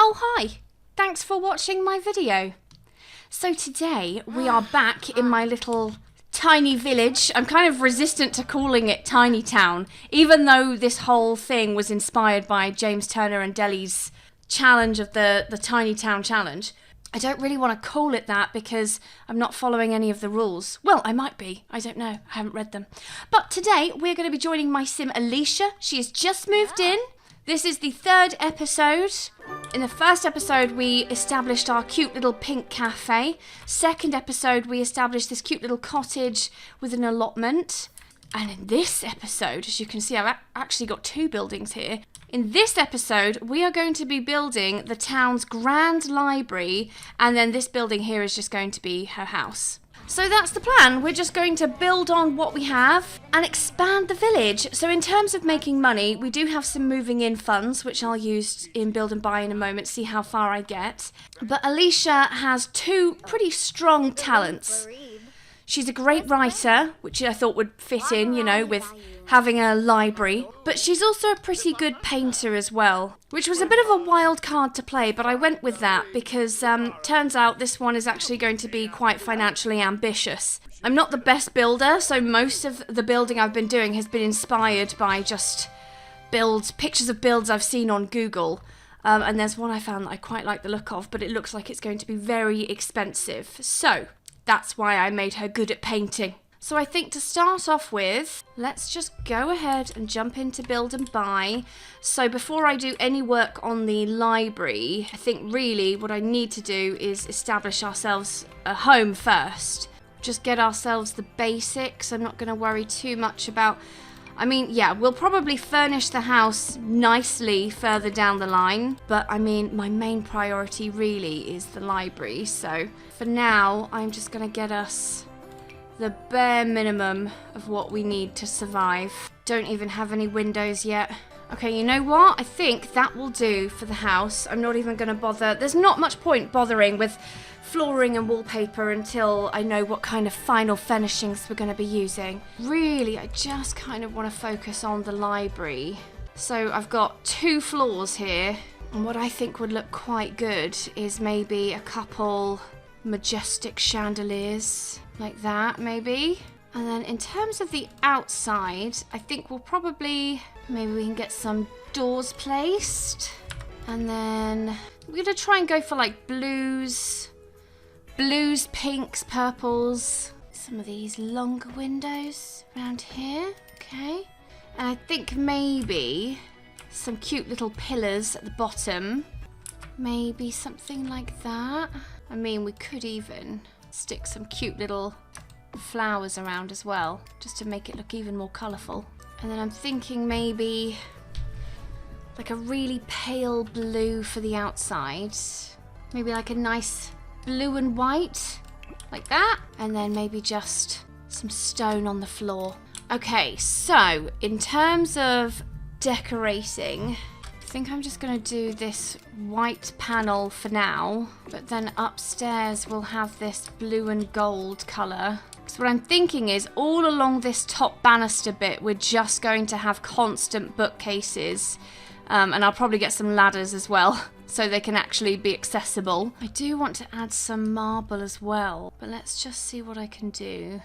Oh hi, thanks for watching my video. So today we are back in my little tiny village. I'm kind of resistant to calling it Tiny Town, even though this whole thing was inspired by James Turner and Deli's challenge of the Tiny Town Challenge. I don't really want to call it that because I'm not following any of the rules. Well, I might be. I don't know. I haven't read them. But today we're going to be joining my sim Alicia. She has just moved in. This is the third episode. In the first episode, we established our cute little pink cafe. Second episode, we established this cute little cottage with an allotment. And in this episode, as you can see, I've actually got two buildings here. In this episode, we are going to be building the town's grand library, and then this building here is just going to be her house. So that's the plan. We're just going to build on what we have and expand the village. So in terms of making money, we do have some moving in funds, which I'll use in build and buy in a moment, see how far I get. But Alicia has two pretty strong talents. She's a great writer, which I thought would fit in, you know, with having a library. But she's also a pretty good painter as well, which was a bit of a wild card to play, but I went with that because turns out this one is actually going to be quite financially ambitious. I'm not the best builder, so most of the building I've been doing has been inspired by just pictures of builds I've seen on Google. And there's one I found that I quite like the look of, but it looks like it's going to be very expensive. So that's why I made her good at painting. So I think to start off with, let's just go ahead and jump into build and buy. So before I do any work on the library, I think really what I need to do is establish ourselves a home first. Just get ourselves the basics. I'm not going to worry too much about... I mean, yeah, we'll probably furnish the house nicely further down the line. But, I mean, my main priority really is the library. So, for now, I'm just going to get us the bare minimum of what we need to survive. Don't even have any windows yet. Okay, you know what? I think that will do for the house. I'm not even going to bother. There's not much point bothering with flooring and wallpaper until I know what kind of final furnishings we're going to be using. Really, I just kind of want to focus on the library. So I've got 2 floors here, and what I think would look quite good is maybe a couple majestic chandeliers like that, maybe. And then in terms of the outside, I think we'll probably, maybe we can get some doors placed. And then we're going to try and go for like blues, pinks, purples. Some of these longer windows around here. Okay. And I think maybe some cute little pillars at the bottom. Maybe something like that. I mean, we could even stick some cute little flowers around as well, just to make it look even more colourful. And then I'm thinking maybe like a really pale blue for the outside. Maybe like a nice blue and white, like that. And then maybe just some stone on the floor. Okay, so in terms of decorating, I think I'm just going to do this white panel for now, but then upstairs we'll have this blue and gold colour. So what I'm thinking is all along this top banister bit, we're just going to have constant bookcases, and I'll probably get some ladders as well, so they can actually be accessible. I do want to add some marble as well, but let's just see what I can do.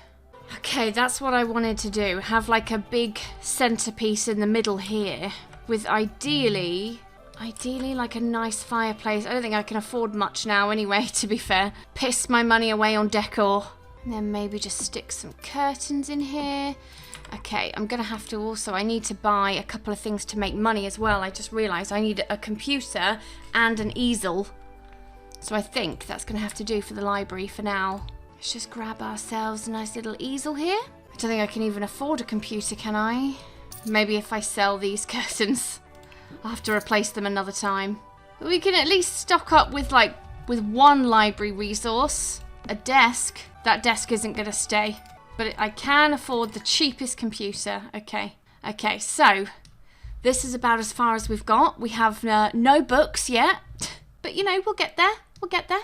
Okay, that's what I wanted to do, have like a big centerpiece in the middle here, with ideally like a nice fireplace. I don't think I can afford much now anyway, to be fair. Piss my money away on decor. And then maybe just stick some curtains in here. Okay, I'm going to have to also, I need to buy a couple of things to make money as well. I just realised I need a computer and an easel. So I think that's going to have to do for the library for now. Let's just grab ourselves a nice little easel here. I don't think I can even afford a computer, can I? Maybe if I sell these curtains, I'll have to replace them another time. But we can at least stock up with one library resource. A desk. That desk isn't going to stay. But I can afford the cheapest computer. Okay. Okay, so this is about as far as we've got. We have no books yet. But, you know, we'll get there. We'll get there.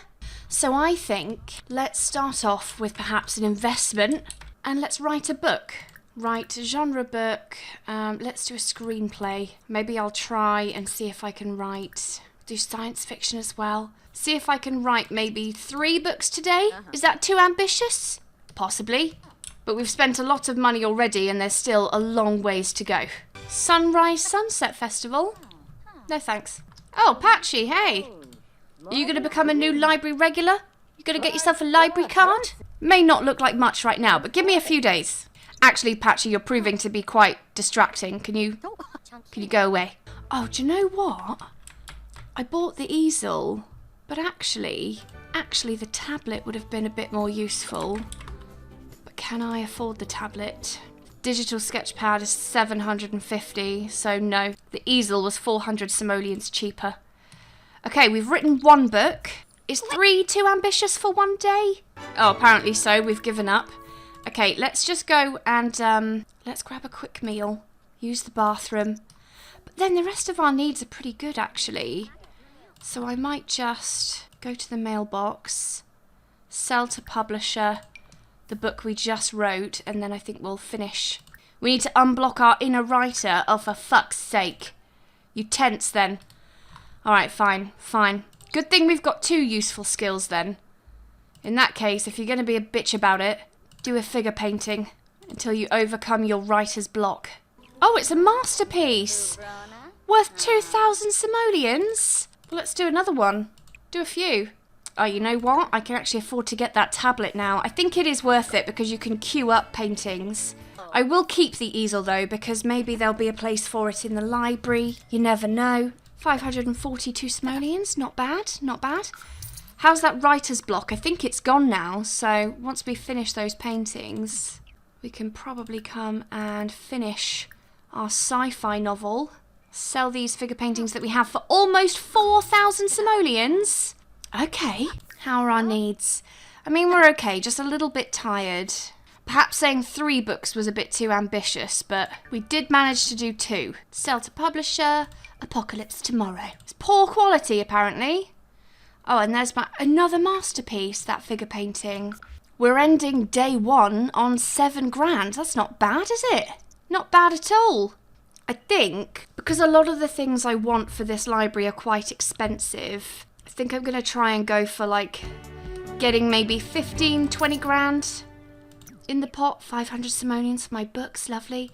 So I think let's start off with perhaps an investment. And let's write a book. Right, genre book. Let's do a screenplay. Maybe I'll try and see if I can write do science fiction as well. See if I can write maybe 3 books today. Is that too ambitious? Possibly. But we've spent a lot of money already and there's still a long ways to go. Sunrise Sunset Festival? No thanks. Oh, Patchy, hey. Are you going to become a new library regular? You going to get yourself a library card? May not look like much right now, but give me a few days. Actually, Patchy, you're proving to be quite distracting. Can you go away? Oh, do you know what? I bought the easel, but actually the tablet would have been a bit more useful. But can I afford the tablet? Digital sketchpad is 750, so no. The easel was 400 simoleons cheaper. Okay, we've written 1 book. Is 3 too ambitious for 1 day? Oh, apparently so. We've given up. Okay, let's just go and let's grab a quick meal. Use the bathroom. But then the rest of our needs are pretty good, actually. So I might just go to the mailbox, sell to publisher the book we just wrote, and then I think we'll finish. We need to unblock our inner writer. Oh, for fuck's sake. You tense then. Alright, fine. Good thing we've got 2 useful skills then. In that case, if you're going to be a bitch about it, do a figure painting until you overcome your writer's block. Oh, it's a masterpiece! Worth 2,000 simoleons? Well, let's do another one. Do a few. Oh, you know what? I can actually afford to get that tablet now. I think it is worth it because you can queue up paintings. I will keep the easel though because maybe there'll be a place for it in the library. You never know. 542 simoleons, not bad, not bad. How's that writer's block? I think it's gone now, so once we finish those paintings, we can probably come and finish our sci-fi novel. Sell these figure paintings that we have for almost 4,000 simoleons. Okay, how are our needs? I mean, we're okay, just a little bit tired. Perhaps saying 3 books was a bit too ambitious, but we did manage to do 2. Sell to publisher, apocalypse tomorrow. It's poor quality, apparently. Oh, and there's another masterpiece, that figure painting. We're ending day 1 on 7 grand. That's not bad, is it? Not bad at all. I think, because a lot of the things I want for this library are quite expensive, I think I'm going to try and go for, like, getting maybe 15, 20 grand in the pot. 500 simoleons for my books, lovely.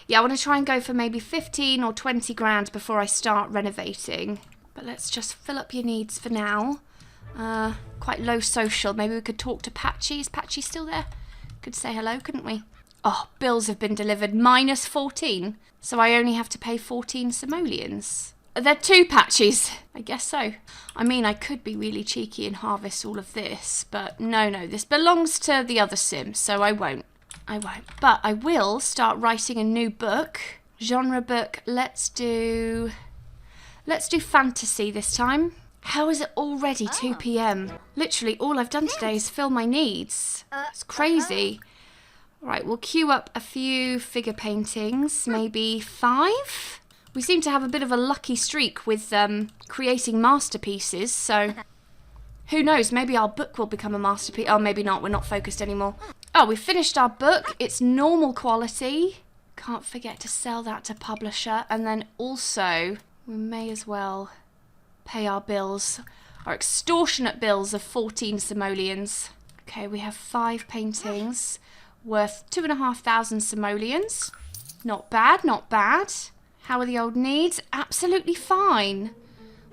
Yeah, I want to try and go for maybe 15 or 20 grand before I start renovating. But let's just fill up your needs for now. Quite low social. Maybe we could talk to Patchy. Is Patchy still there? Could say hello, couldn't we? Oh, bills have been delivered. Minus 14. So I only have to pay 14 simoleons. Are there 2 Patchies? I guess so. I mean, I could be really cheeky and harvest all of this. But no, this belongs to the other sim, so I won't. But I will start writing a new book. Genre book. Let's do fantasy this time. How is it already 2 p.m? Literally all I've done today is fill my needs. It's crazy. Right, we'll queue up a few figure paintings, maybe 5? We seem to have a bit of a lucky streak with creating masterpieces, so who knows, maybe our book will become a masterpiece. Oh, maybe not, we're not focused anymore. Oh, we finished our book. It's normal quality. Can't forget to sell that to publisher, and then also we may as well pay our bills, our extortionate bills of 14 simoleons. Okay, we have 5 paintings worth 2,500 simoleons. Not bad, not bad. How are the old needs? Absolutely fine.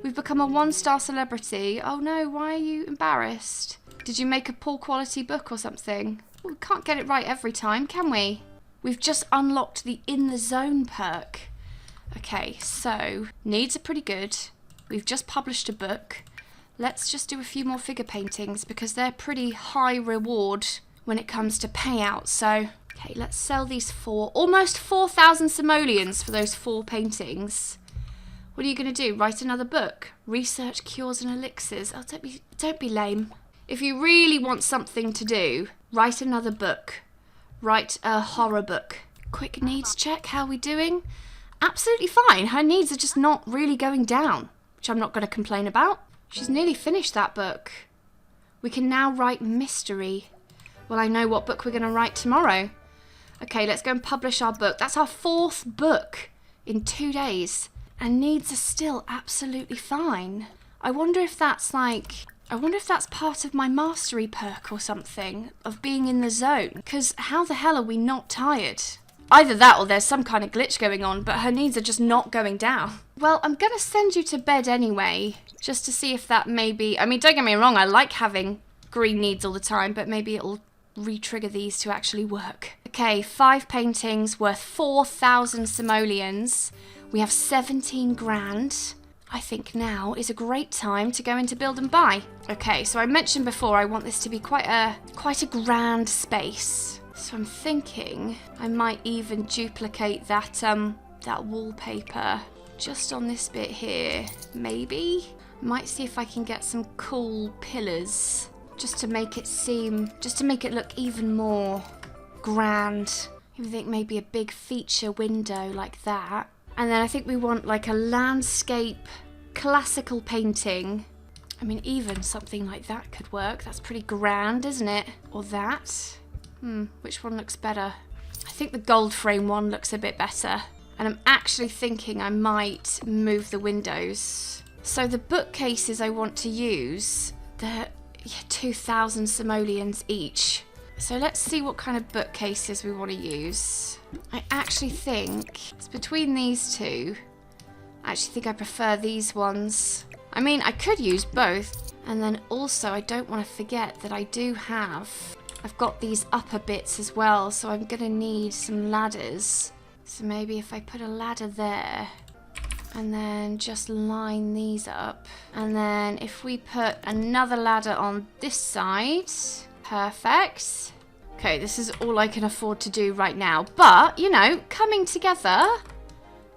We've become a 1-star celebrity. Oh no, why are you embarrassed? Did you make a poor quality book or something? We can't get it right every time, can we? We've just unlocked the In the Zone perk. Okay, so needs are pretty good. We've just published a book. Let's just do a few more figure paintings because they're pretty high reward when it comes to payouts. So, okay, let's sell these 4. Almost 4,000 simoleons for those 4 paintings. What are you going to do? Write another book? Research cures and elixirs? Oh, don't be lame. If you really want something to do, write another book. Write a horror book. Quick needs check. How are we doing? Absolutely fine. Her needs are just not really going down, which I'm not going to complain about. She's nearly finished that book. We can now write mystery. Well, I know what book we're going to write tomorrow. Okay, let's go and publish our book. That's our 4th book in 2 days. and needs are still absolutely fine. I wonder if that's part of my mastery perk or something, of being in the zone. Because how the hell are we not tired? Either that or there's some kind of glitch going on, but her needs are just not going down. Well, I'm going to send you to bed anyway, just to see if that maybe... I mean, don't get me wrong, I like having green needs all the time, but maybe it'll re-trigger these to actually work. Okay, 5 paintings worth 4,000 simoleons. We have 17 grand. I think now is a great time to go into build and buy. Okay, so I mentioned before I want this to be quite a grand space. So I'm thinking I might even duplicate that wallpaper just on this bit here. Maybe. Might see if I can get some cool pillars just to make it look even more grand. I think maybe a big feature window like that. And then I think we want like a landscape classical painting. I mean, even something like that could work. That's pretty grand, isn't it? Or that. Which one looks better? I think the gold frame one looks a bit better. And I'm actually thinking I might move the windows. So the bookcases I want to use, they're 2,000 simoleons each. So let's see what kind of bookcases we want to use. I actually think it's between these two. I actually think I prefer these ones. I mean, I could use both. And then also, I don't want to forget that I've got these upper bits as well, so I'm going to need some ladders. So maybe if I put a ladder there, and then just line these up. And then if we put another ladder on this side, perfect. Okay, this is all I can afford to do right now. But, you know, coming together,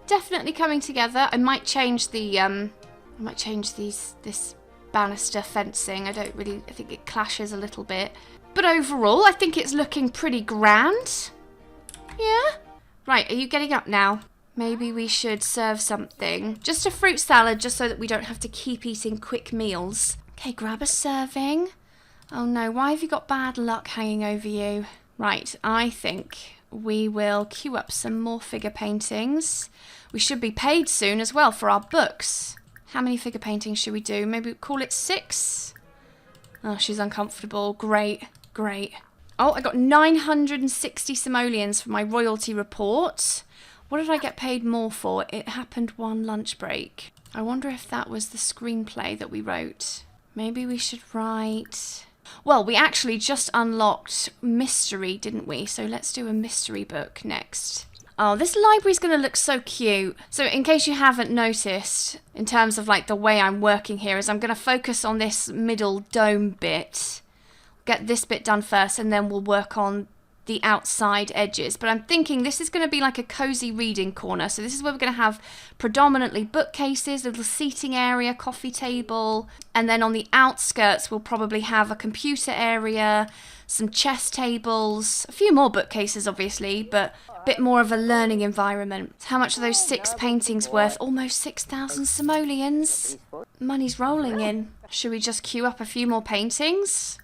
definitely coming together. I might change this banister fencing. I think it clashes a little bit. But overall, I think it's looking pretty grand. Yeah? Right, are you getting up now? Maybe we should serve something. Just a fruit salad, just so that we don't have to keep eating quick meals. Okay, grab a serving. Oh no, why have you got bad luck hanging over you? Right, I think we will queue up some more figure paintings. We should be paid soon as well for our books. How many figure paintings should we do? Maybe call it 6? Oh, she's uncomfortable. Great, great. Oh, I got 960 simoleons for my royalty report. What did I get paid more for? It happened one lunch break. I wonder if that was the screenplay that we wrote. Maybe we should write... Well, we actually just unlocked mystery, didn't we? So let's do a mystery book next. Oh, this library's going to look so cute. So in case you haven't noticed, in terms of like the way I'm working here, is I'm going to focus on this middle dome bit. Get this bit done first, and then we'll work on the outside edges. But I'm thinking this is going to be like a cozy reading corner. So this is where we're going to have predominantly bookcases, a little seating area, coffee table, and then on the outskirts we'll probably have a computer area, some chess tables, a few more bookcases obviously, but a bit more of a learning environment. How much are those 6 paintings worth? Almost 6,000 simoleons. Money's rolling in. Should we just queue up a few more paintings?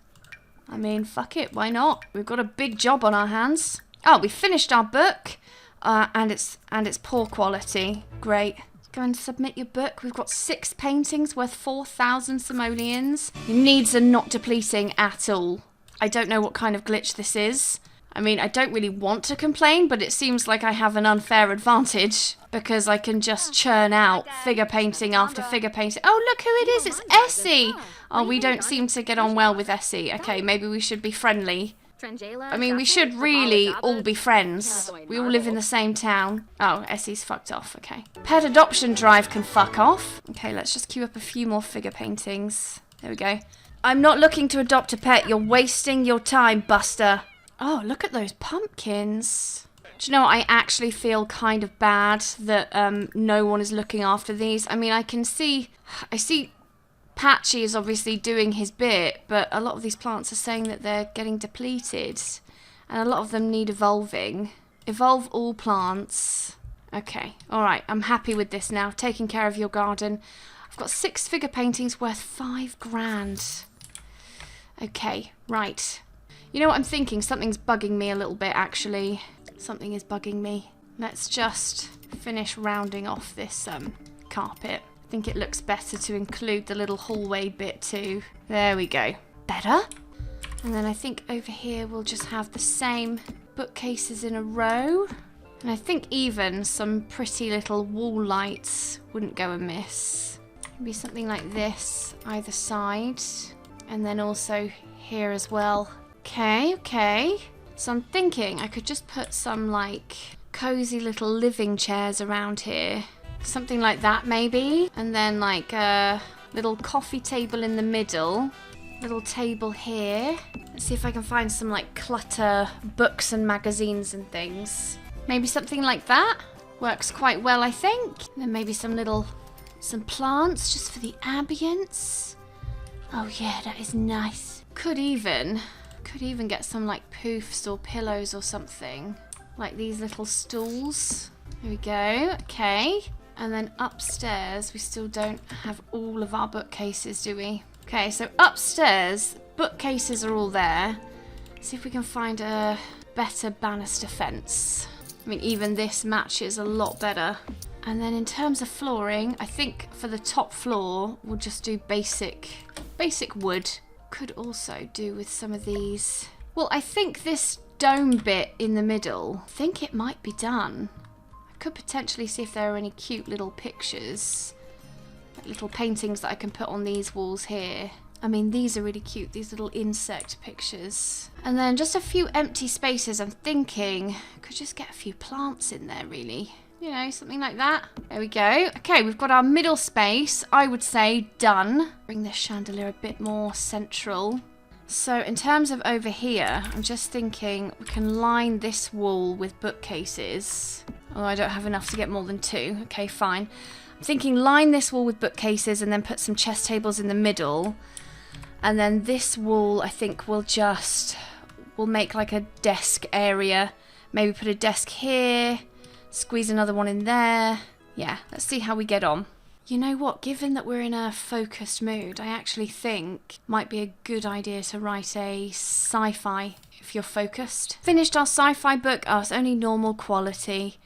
I mean, fuck it, why not? We've got a big job on our hands. Oh, we finished our book, and it's poor quality. Great. Go and submit your book. We've got 6 paintings worth 4,000 simoleons. Your needs are not depleting at all. I don't know what kind of glitch this is. I mean, I don't really want to complain, but it seems like I have an unfair advantage because I can just churn out figure painting after figure painting. Oh, look who it is. It's Essie. Oh, we don't seem to get on well with Essie. Okay, maybe we should be friendly. I mean, we should really all be friends. We all live in the same town. Oh, Essie's fucked off. Okay. Pet adoption drive can fuck off. Okay, let's just queue up a few more figure paintings. There we go. I'm not looking to adopt a pet. You're wasting your time, Buster. Oh, look at those pumpkins. Do you know what? I actually feel kind of bad that no one is looking after these. I mean, I see Patchy is obviously doing his bit, but a lot of these plants are saying that they're getting depleted. And a lot of them need evolving. Evolve all plants. Okay, alright, I'm happy with this now. Taking care of your garden. I've got 6 figure paintings worth 5 grand. Okay, right. You know what I'm thinking? Something's bugging me a little bit, actually. Something is bugging me. Let's just finish rounding off this carpet. I think it looks better to include the little hallway bit too. There we go. Better? And then I think over here we'll just have the same bookcases in a row. And I think even some pretty little wall lights wouldn't go amiss. Maybe something like this either side. And then also here as well. Okay. So I'm thinking I could just put some like cozy little living chairs around here. Something like that maybe. And then like a little coffee table in the middle. Little table here. Let's see if I can find some like clutter books and magazines and things. Maybe something like that. Works quite well, I think. And then maybe some plants just for the ambience. Oh yeah, that is nice. Could even get some like poofs or pillows or something. Like these little stools. There we go. Okay. And then upstairs, we still don't have all of our bookcases, do we? Okay, so upstairs, bookcases are all there. See if we can find a better banister fence. I mean, even this matches a lot better. And then in terms of flooring, I think for the top floor, we'll just do basic wood. Could also do with some of these. Well, I think this dome bit in the middle, I think it might be done. I could potentially see if there are any cute little pictures. Little paintings that I can put on these walls here. I mean, these are really cute, these little insect pictures. And then just a few empty spaces. I'm thinking, could just get a few plants in there, really. You know, something like that. There we go. Okay, we've got our middle space, I would say, done. Bring this chandelier a bit more central. So in terms of over here, I'm just thinking we can line this wall with bookcases. Oh, I don't have enough to get more than 2. Okay, fine. I'm thinking line this wall with bookcases and then put some chess tables in the middle. And then this wall, I think we'll make like a desk area. Maybe put a desk here, squeeze another one in there. Yeah, let's see how we get on. You know what, given that we're in a focused mood, I actually think might be a good idea to write a sci-fi if you're focused. Finished our sci-fi book. Oh, it's only normal quality.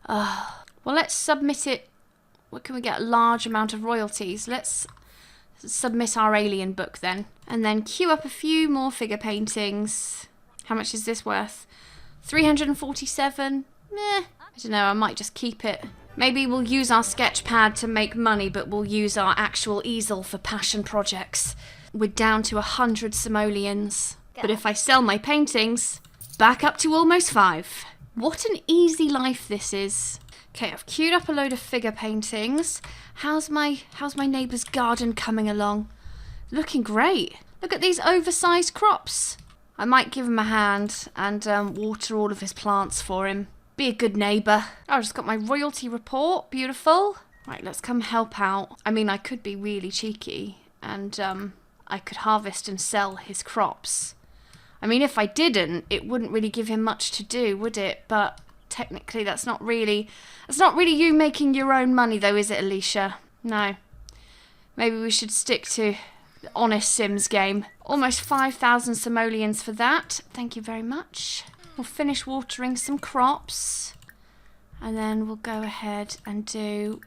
Well, let's submit it. What can we get? A large amount of royalties. Let's submit our alien book then. And then queue up a few more figure paintings. How much is this worth? 347? I don't know, I might just keep it. Maybe we'll use our sketch pad to make money, but we'll use our actual easel for passion projects. We're down to 100 simoleons. But if I sell my paintings, back up to almost 5. What an easy life this is. Okay, I've queued up a load of figure paintings. How's my neighbour's garden coming along? Looking great. Look at these oversized crops. I might give him a hand and water all of his plants for him. Be a good neighbour. Oh, I just got my royalty report. Beautiful. Right, let's come help out. I mean, I could be really cheeky and I could harvest and sell his crops. I mean, if I didn't, it wouldn't really give him much to do, would it? But technically, that's not really you making your own money, though, is it, Alicia? No. Maybe we should stick to the honest Sims game. Almost 5,000 simoleons for that. Thank you very much. We'll finish watering some crops. And then we'll go ahead and do,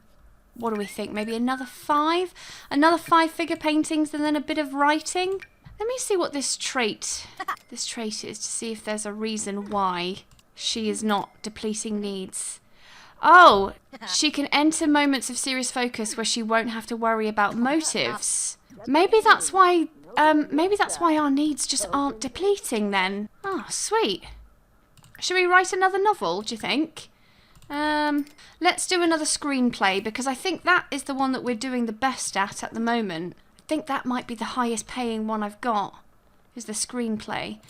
what do we think? Maybe another 5? Another 5 figure paintings and then a bit of writing. Let me see what this trait is to see if there's a reason why she is not depleting needs. Oh, she can enter moments of serious focus where she won't have to worry about motives. Maybe that's why our needs just aren't depleting then. Oh, sweet. Should we write another novel, do you think? Let's do another screenplay because I think that is the one that we're doing the best at the moment. I think that might be the highest paying one I've got, is the screenplay.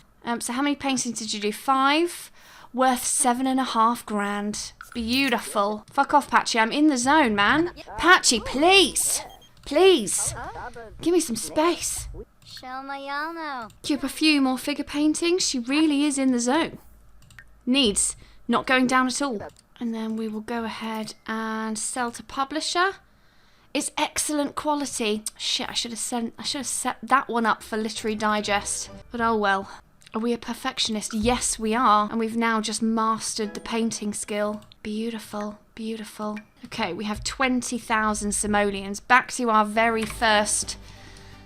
So how many paintings did you do? 5? Worth 7.5 grand. Beautiful. Fuck off, Patchy. I'm in the zone, man. Patchy, please. Please. Give me some space. Queue up a few more figure paintings. She really is in the zone. Needs. Not going down at all. And then we will go ahead and sell to publisher. It's excellent quality. Shit, I should have set that one up for Literary Digest. But oh well. Are we a perfectionist? Yes, we are. And we've now just mastered the painting skill. Beautiful, beautiful. Okay, we have 20,000 simoleons. Back to our very first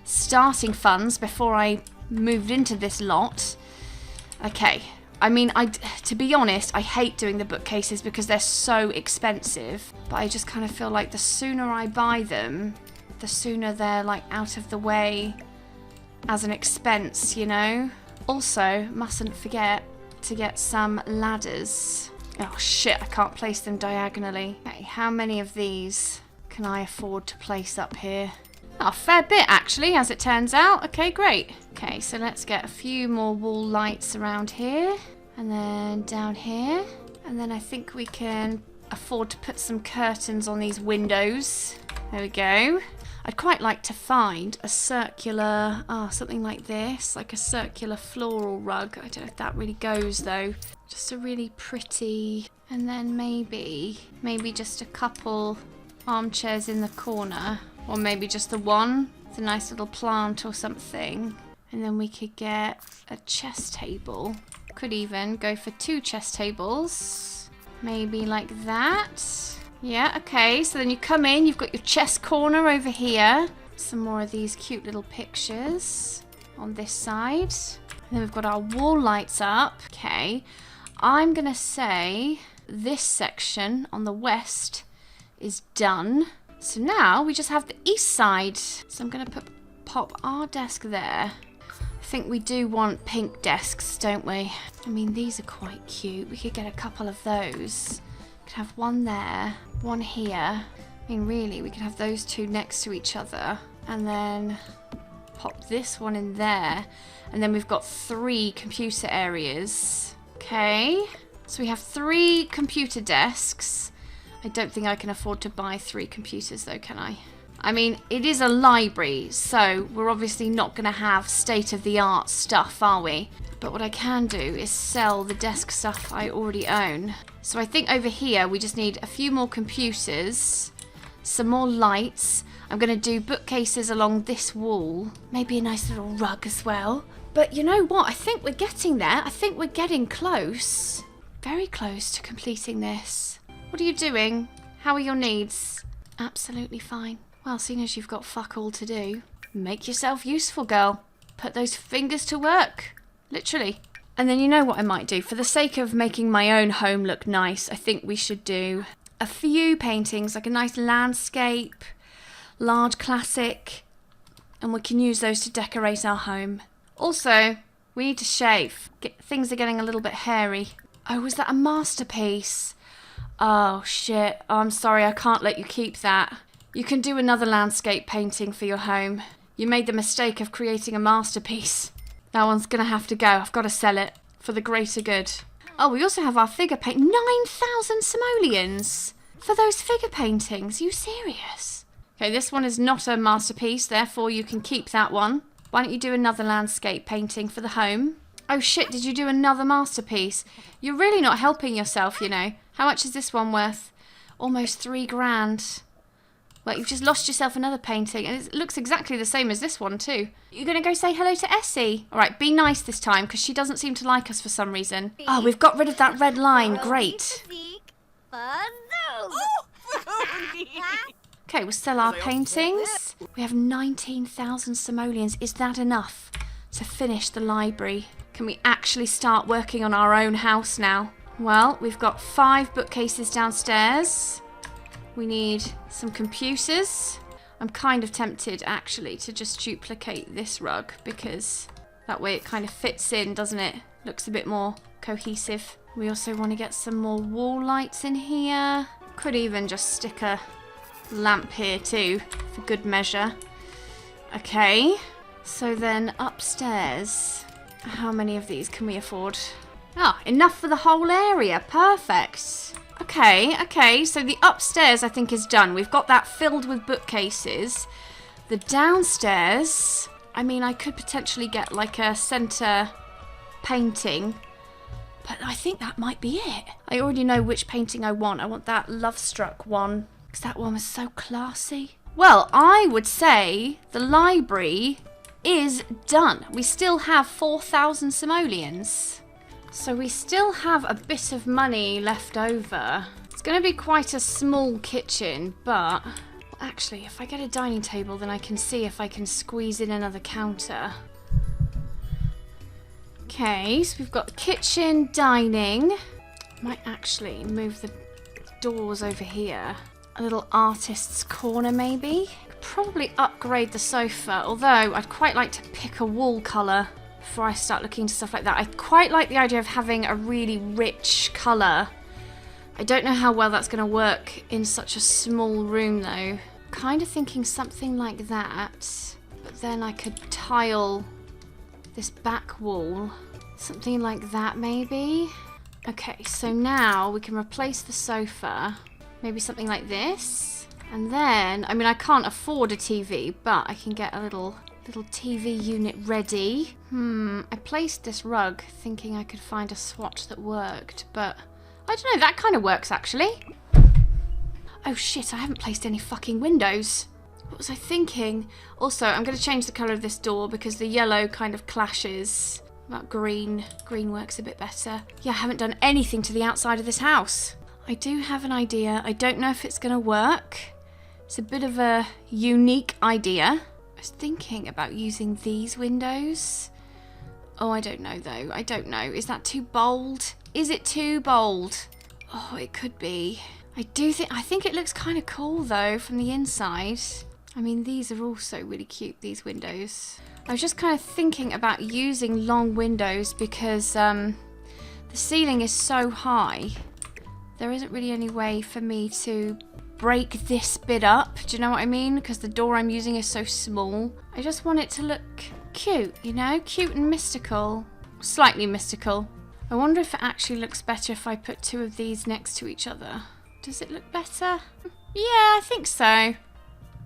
starting funds before I moved into this lot. Okay, I mean, to be honest, I hate doing the bookcases because they're so expensive. But I just kind of feel like the sooner I buy them, the sooner they're like out of the way as an expense, you know? Also, mustn't forget to get some ladders. Oh shit, I can't place them diagonally. Okay, how many of these can I afford to place up here? Oh, a fair bit actually, as it turns out. Okay, great. Okay, so let's get a few more wall lights around here. And then down here. And then I think we can afford to put some curtains on these windows. There we go. I'd quite like to find a circular, something like this, like a circular floral rug. I don't know if that really goes though. Just a really pretty, and then maybe just a couple armchairs in the corner, or maybe just the one with a nice little plant or something. And then we could get a chess table. Could even go for 2 chess tables, maybe like that. Yeah, okay, so then you come in, you've got your chess corner over here. Some more of these cute little pictures on this side. And then we've got our wall lights up. Okay, I'm gonna say this section on the west is done. So now we just have the east side. So I'm gonna pop our desk there. I think we do want pink desks, don't we? I mean, these are quite cute. We could get a couple of those. Could have one there, one here. I mean, really, we could have those 2 next to each other. And then pop this one in there. And then we've got 3 computer areas. Okay. So we have 3 computer desks. I don't think I can afford to buy 3 computers though, can I? I mean, it is a library, so we're obviously not going to have state-of-the-art stuff, are we? But what I can do is sell the desk stuff I already own. So I think over here we just need a few more computers, some more lights. I'm going to do bookcases along this wall. Maybe a nice little rug as well. But you know what? I think we're getting there. I think we're getting close. Very close to completing this. What are you doing? How are your needs? Absolutely fine. Well, seeing as you've got fuck all to do, make yourself useful, girl. Put those fingers to work. Literally. And then you know what I might do? For the sake of making my own home look nice, I think we should do a few paintings, like a nice landscape, large classic, and we can use those to decorate our home. Also, we need to shave. Things are getting a little bit hairy. Oh, was that a masterpiece? Oh, shit. Oh, I'm sorry, I can't let you keep that. You can do another landscape painting for your home. You made the mistake of creating a masterpiece. That one's going to have to go. I've got to sell it for the greater good. Oh, we also have our figure paint. 9,000 simoleons for those figure paintings. Are you serious? Okay, this one is not a masterpiece, therefore you can keep that one. Why don't you do another landscape painting for the home? Oh shit, did you do another masterpiece? You're really not helping yourself, you know. How much is this one worth? Almost 3 grand. Well, you've just lost yourself another painting, and it looks exactly the same as this one too. You're going to go say hello to Essie? All right, be nice this time, because she doesn't seem to like us for some reason. Oh, we've got rid of that red line. Great. Okay, we'll sell our paintings. We have 19,000 simoleons. Is that enough to finish the library? Can we actually start working on our own house now? Well, we've got 5 bookcases downstairs. We need some computers. I'm kind of tempted, actually, to just duplicate this rug because that way it kind of fits in, doesn't it? Looks a bit more cohesive. We also want to get some more wall lights in here. Could even just stick a lamp here too, for good measure. Okay, so then upstairs, how many of these can we afford? Ah, enough for the whole area. Perfect. Okay, so the upstairs I think is done. We've got that filled with bookcases. The downstairs, I mean, I could potentially get like a centre painting, but I think that might be it. I already know which painting I want. I want that Love Struck one, because that one was so classy. Well, I would say the library is done. We still have 4,000 simoleons. So we still have a bit of money left over. going to be quite a small kitchen, but actually, if I get a dining table, then I can see if I can squeeze in another counter. Okay, so we've got kitchen, dining. Might actually move the doors over here. A little artist's corner, maybe. Probably upgrade the sofa, although I'd quite like to pick a wall colour before I start looking into stuff like that. I quite like the idea of having a really rich colour. I don't know how well that's going to work in such a small room, though. Kind of thinking something like that, but then I could tile this back wall. Something like that, maybe. Okay, so now we can replace the sofa. Maybe something like this. And then, I mean, I can't afford a TV, but I can get a little TV unit ready. I placed this rug thinking I could find a swatch that worked, but I don't know, that kind of works actually. Oh shit, I haven't placed any fucking windows. What was I thinking? Also, I'm going to change the colour of this door because the yellow kind of clashes. About green. Green works a bit better. Yeah, I haven't done anything to the outside of this house. I do have an idea. I don't know if it's going to work. It's a bit of a unique idea. I was thinking about using these windows. Oh, I don't know though. I don't know. Is that too bold? Is it too bold? Oh, it could be. I think it looks kind of cool though from the inside. I mean, these are also really cute, these windows. I was just kind of thinking about using long windows because the ceiling is so high. There isn't really any way for me to break this bit up. Do you know what I mean? Because the door I'm using is so small. I just want it to look cute, you know? Cute and mystical. Slightly mystical. I wonder if it actually looks better if I put two of these next to each other. Does it look better? Yeah, I think so.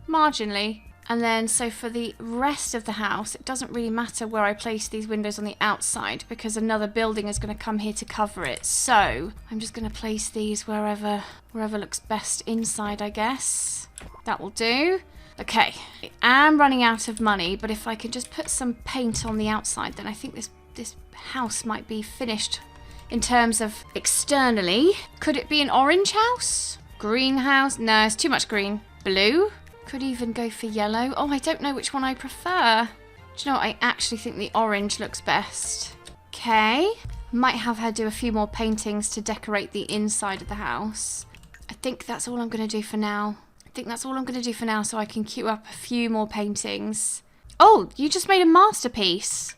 Marginally. And then, so for the rest of the house, it doesn't really matter where I place these windows on the outside because another building is going to come here to cover it. So, I'm just going to place these wherever looks best inside, I guess. That will do. Okay, I am running out of money, but if I can just put some paint on the outside, then I think this house might be finished in terms of externally. Could it be an orange house? Green house? No, it's too much green. Blue? Could even go for yellow. Oh, I don't know which one I prefer. Do you know what? I actually think the orange looks best. Okay. Might have her do a few more paintings to decorate the inside of the house. I think that's all I'm going to do for now. So I can queue up a few more paintings. Oh, you just made a masterpiece.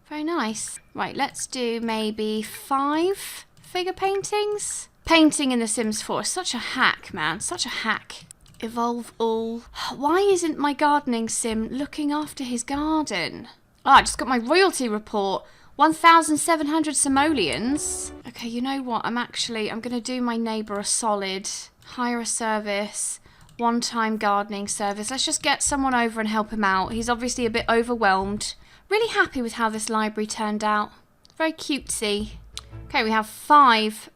Very nice. Right, let's do maybe 5 figure paintings. Painting in The Sims 4 is such a hack, man. Such a hack. Evolve all. Why isn't my gardening sim looking after his garden? Oh, I just got my royalty report. 1,700 simoleons. Okay, you know what? I'm going to do my neighbour a solid. Hire a service. One-time gardening service. Let's just get someone over and help him out. He's obviously a bit overwhelmed. Really happy with how this library turned out. Very cutesy. Okay, we have 5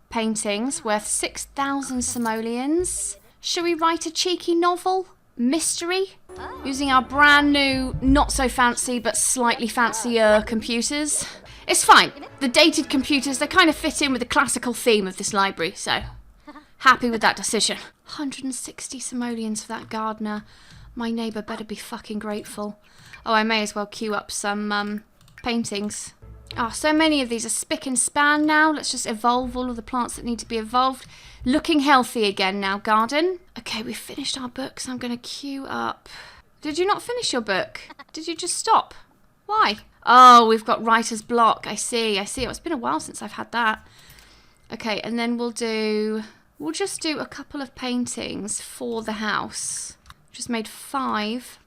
paintings worth 6,000 simoleons. Shall we write a cheeky novel? Mystery? Using our brand new, not so fancy, but slightly fancier computers. It's fine. The dated computers, they kind of fit in with the classical theme of this library, so happy with that decision. 160 simoleons for that gardener. My neighbour better be fucking grateful. Oh, I may as well queue up some paintings. Oh, so many of these are spick and span now. Let's just evolve all of the plants that need to be evolved. Looking healthy again now, garden. Okay, we've finished our books. I'm going to queue up. Did you not finish your book? Did you just stop? Why? Oh, we've got writer's block. I see. Oh, it's been a while since I've had that. Okay, and then we'll just do a couple of paintings for the house. Just made 5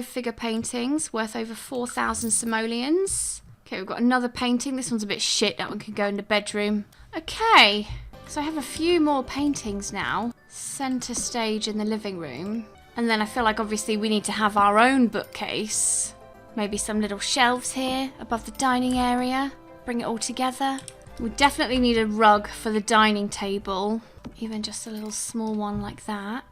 figure paintings worth over 4,000 simoleons. Okay, we've got another painting. This one's a bit shit. That one can go in the bedroom. Okay, so I have a few more paintings now. Centre stage in the living room. And then I feel like obviously we need to have our own bookcase. Maybe some little shelves here above the dining area. Bring it all together. We definitely need a rug for the dining table. Even just a little small one like that.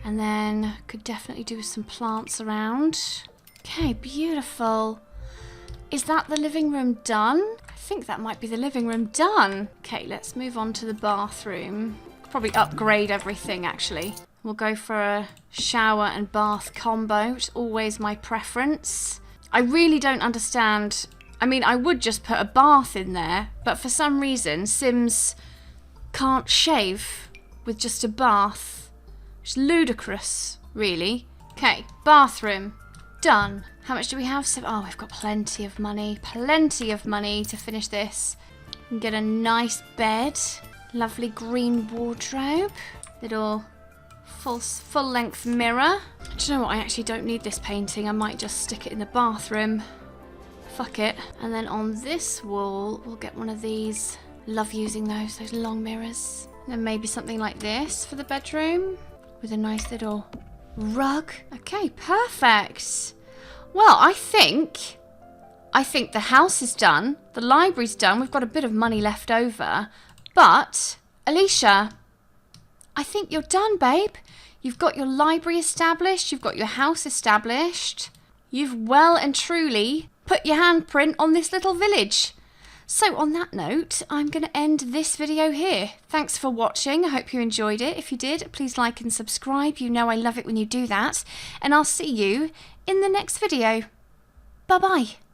And then could definitely do with some plants around. Okay, beautiful. Is that the living room done? I think that might be the living room done. Okay, let's move on to the bathroom. Probably upgrade everything, actually. We'll go for a shower and bath combo. It's always my preference. I really don't understand. I mean, I would just put a bath in there, but for some reason, Sims can't shave with just a bath. It's ludicrous, really. Okay, bathroom. Done. How much do we have? Oh, we've got plenty of money. Plenty of money to finish this. We can get a nice bed. Lovely green wardrobe. Little full-length mirror. Do you know what? I actually don't need this painting. I might just stick it in the bathroom. Fuck it. And then on this wall, we'll get one of these. Love using those long mirrors. And then maybe something like this for the bedroom with a nice little rug. Okay, perfect. Well, I think the house is done. The library's done. We've got a bit of money left over. But, Alicia, I think you're done, babe. You've got your library established. You've got your house established. You've well and truly put your handprint on this little village. So on that note, I'm going to end this video here. Thanks for watching. I hope you enjoyed it. If you did, please like and subscribe. You know I love it when you do that. And I'll see you in the next video. Bye-bye.